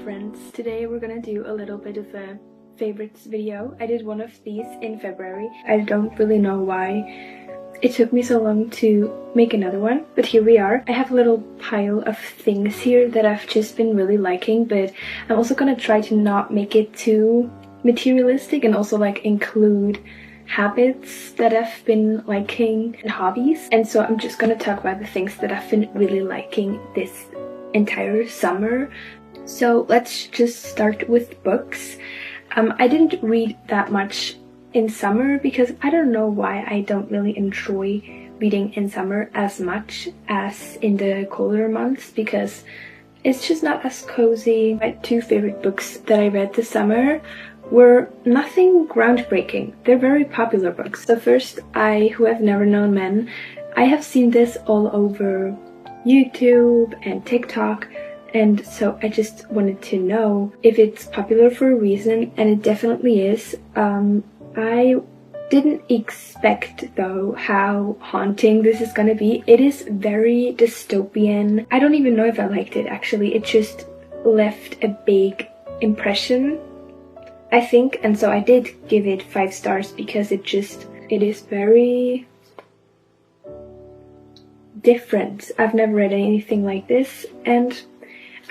friends. Today we're gonna do a little bit of a favorites video. I did one of these in February. I don't really know why it took me so long to make another one, but here we are. I have a little pile of things here that I've just been really liking, but I'm also gonna try to not make it too materialistic and also like include habits that I've been liking and hobbies. And so I'm just gonna talk about the things that I've been really liking this entire summer. So let's just start with books. I didn't read that much in summer because I don't know why I don't really enjoy reading in summer as much as in the colder months, because it's just not as cozy. My two favorite books that I read this summer were nothing groundbreaking. They're very popular books. So first, Who Have Never Known Men. I have seen this all over YouTube and TikTok, and so I just wanted to know if it's popular for a reason, and it definitely is. I didn't expect though how haunting this is gonna be. It is very dystopian. I don't even know if I liked it actually. It just left a big impression, I think, and so I did give it 5 stars because it is very different. I've never read anything like this, and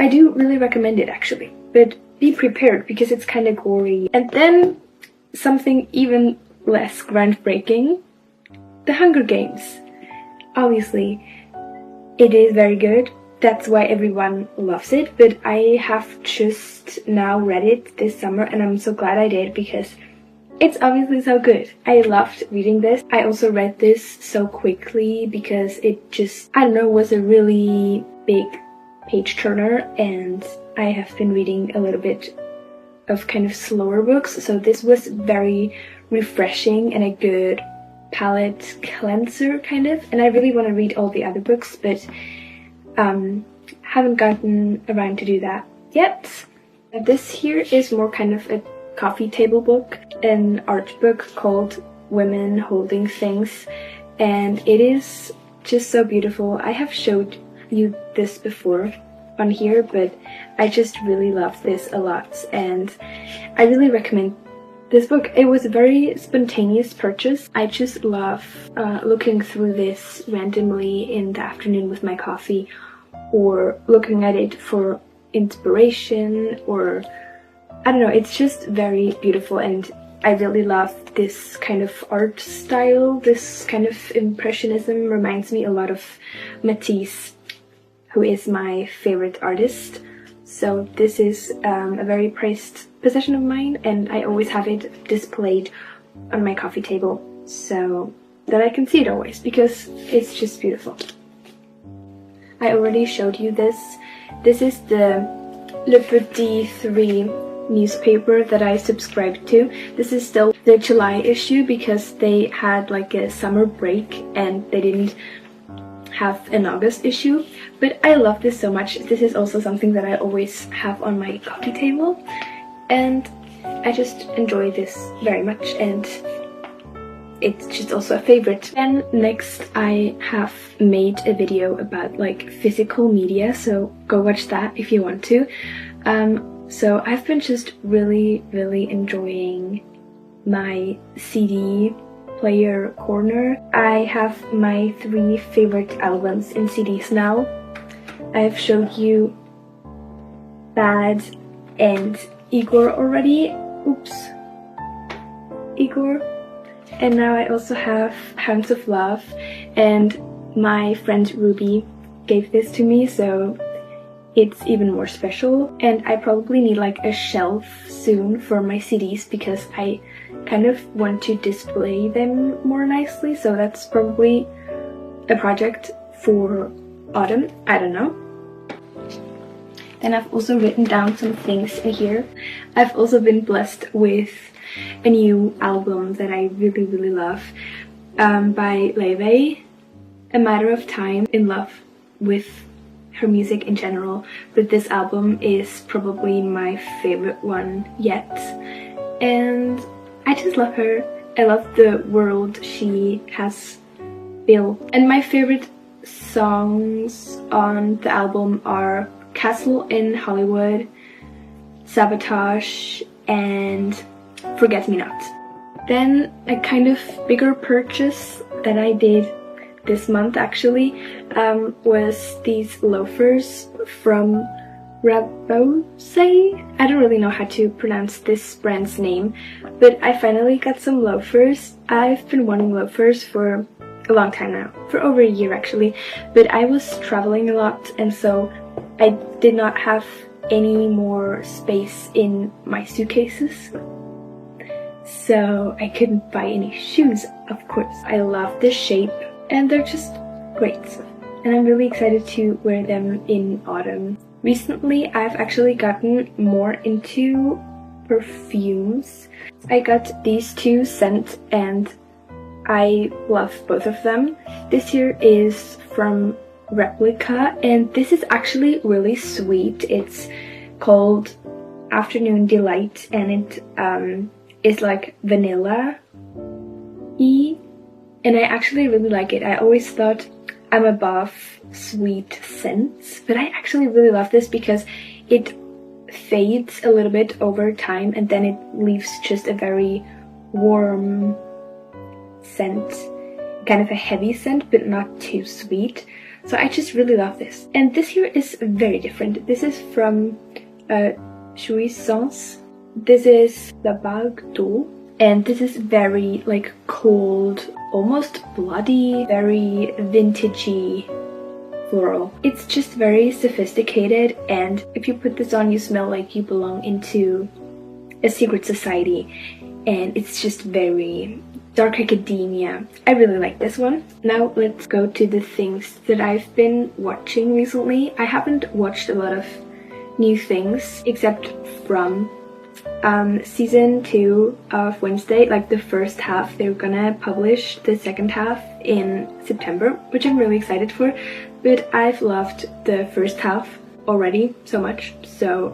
I do really recommend it actually, but be prepared because it's kind of gory. And then something even less groundbreaking, The Hunger Games. Obviously, it is very good. That's why everyone loves it, but I have just now read it this summer and I'm so glad I did because it's obviously so good. I loved reading this. I also read this so quickly because it just, I don't know, was a really big page turner, and I have been reading a little bit of kind of slower books, so this was very refreshing and a good palate cleanser kind of, and I really want to read all the other books, but haven't gotten around to do that yet. This here is more kind of a coffee table book, an art book called Women Holding Things, and it is just so beautiful. I have showed you this before on here, but I just really love this a lot and I really recommend this book. It was a very spontaneous purchase. I just love looking through this randomly in the afternoon with my coffee, or looking at it for inspiration, or I don't know, it's just very beautiful and I really love this kind of art style. This kind of impressionism reminds me a lot of Matisse, who is my favorite artist. So this is a very prized possession of mine, and I always have it displayed on my coffee table so that I can see it always because it's just beautiful. I already showed you this. This is the Le Petit 3 newspaper that I subscribed to. This is still the July issue because they had like a summer break and they didn't have an August issue, but I love this so much. This is also something that I always have on my coffee table, and I just enjoy this very much, and it's just also a favorite. And next I have made a video about like physical media, so go watch that if you want to. So I've been just really enjoying my CD player corner. I have my 3 favorite albums in CDs now. I've showed you Bad and Igor already. Oops. Igor. And now I also have Hounds of Love, and my friend Ruby gave this to me, so it's even more special. And I probably need like a shelf soon for my CDs because I kind of want to display them more nicely, so that's probably a project for autumn. I don't know. Then I've also written down some things in here. I've also been blessed with a new album that I really love by Ivy. A Matter of Time. In love with her music in general, but this album is probably my favorite one yet, and I just love her. I love the world she has built, and my favorite songs on the album are Castle in Hollywood, Sabotage, and Forget-Me-Not. Then a kind of bigger purchase that I did this month actually was these loafers from Rabose. I don't really know how to pronounce this brand's name, but I finally got some loafers. I've been wanting loafers for a long time now, for over a year actually, but I was traveling a lot and so I did not have any more space in my suitcases, so I couldn't buy any shoes, of course. I love the shape and they're just great, and I'm really excited to wear them in autumn. Recently, I've actually gotten more into perfumes. I got these two scents and I love both of them. This here is from Replica and this is actually really sweet. It's called Afternoon Delight and it is like vanilla-y, and I actually really like it. I always thought I'm above sweet scents, but I actually really love this because it fades a little bit over time and then it leaves just a very warm scent, kind of a heavy scent but not too sweet. So I just really love this. And this here is very different. This is from Jouissance. This is the Bague d'Eau, and this is very like cold, almost bloody, very vintagey floral. It's just very sophisticated, and if you put this on you smell like you belong into a secret society, and it's just very dark academia. I really like this one. Now let's go to the things that I've been watching recently. I haven't watched a lot of new things except from season 2 of Wednesday, like the first half. They're gonna publish the second half in September, which I'm really excited for, but I've loved the first half already so much, so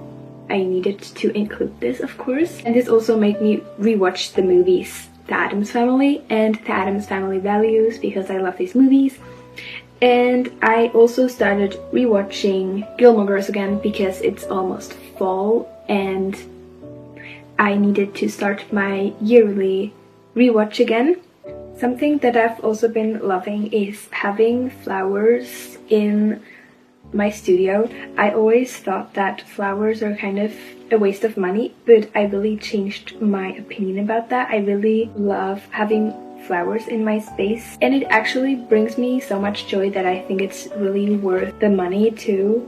I needed to include this, of course. And this also made me rewatch the movies The Addams Family and The Addams Family Values because I love these movies. And I also started rewatching Gilmore Girls again because it's almost fall and I needed to start my yearly rewatch again. Something that I've also been loving is having flowers in my studio. I always thought that flowers are kind of a waste of money, but I really changed my opinion about that. I really love having flowers in my space, and it actually brings me so much joy that I think it's really worth the money too.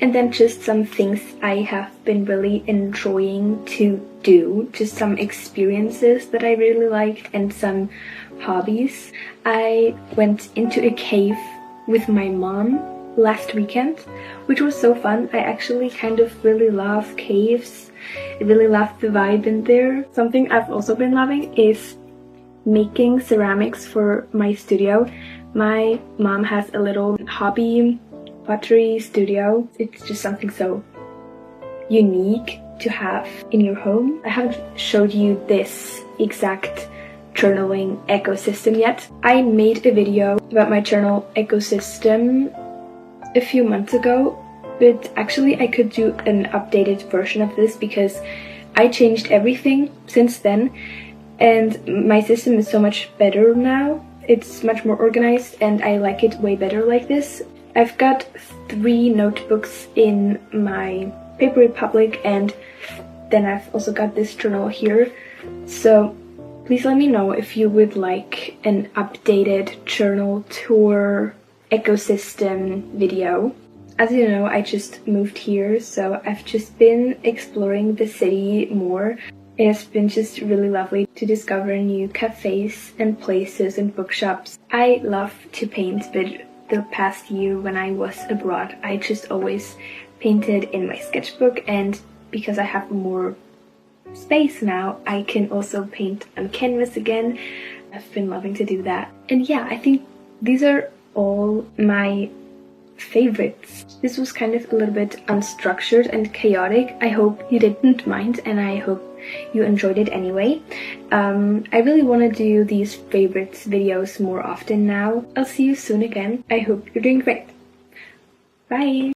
And then just some things I have been really enjoying to do, just some experiences that I really liked and some hobbies. I went into a cave with my mom last weekend, which was so fun. I actually kind of really love caves. I really love the vibe in there. Something I've also been loving is making ceramics for my studio. My mom has a little hobby pottery studio. It's just something so unique to have in your home. I haven't showed you this exact journaling ecosystem yet. I made a video about my journal ecosystem a few months ago, but actually I could do an updated version of this because I changed everything since then and my system is so much better now. It's much more organized and I like it way better like this. I've got 3 notebooks in my Paper Republic and then I've also got this journal here. So please let me know if you would like an updated journal tour ecosystem video. As you know, I just moved here, so I've just been exploring the city more. It has been just really lovely to discover new cafes and places and bookshops. I love to paint, but the past year when I was abroad, I just always painted in my sketchbook, and because I have more space now, I can also paint on canvas again. I've been loving to do that. And yeah, I think these are all my favorites. This was kind of a little bit unstructured and chaotic. I hope you didn't mind and I hope you enjoyed it anyway. I really want to do these favorites videos more often now. I'll see you soon again. I hope you're doing great. Bye!